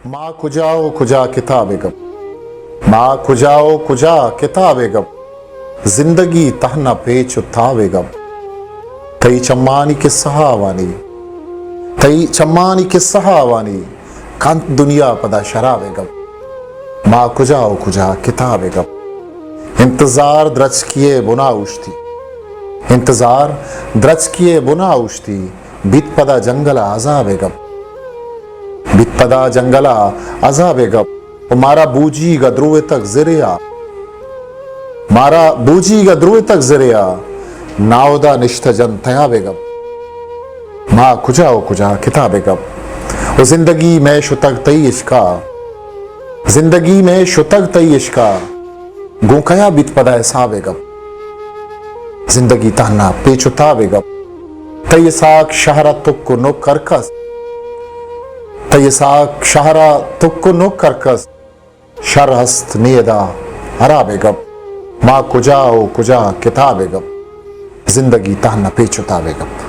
माँ खुजाओ खुजा किताब गम, माँ खुजाओ खुजा किताब गम, जिंदगी तहना पेच उतावे गम, तई चम्मानी किस्सा वानी, तई चम्मानी किस्सा वानी, कांत दुनिया पदा शराबे गम, माँ खुजाओ खुजा किताब गम, इंतजार द्रच किए बुना उश्ती, इंतजार द्रच किए बुना उश्ती, बीत पदा जंगला अजाबे गम, बितपदा जंगला अजाबे गप मारा बूजी गद्रुए तक ज़रिया, मारा बूजी गद्रुए तक ज़रिया, नावदा निश्त जन तयाबे गप, माँ खुजाओ खुजा किताबे गप, जिंदगी में शुतग तई इश्का, जिंदगी में शुतग तई इश्का, गुंकया बितपदा हिसाबे गप, जिंदगी ताना पेचुताबे गप, तई साक शहरा तुक्को नो करकस, तयसाक शहरा तुक्को नो करकस, शरहस्त नियदा हराबे गप, माँ कुजाओ कुजा किताबे गप, जिंदगी ताना पेचुताबे गप।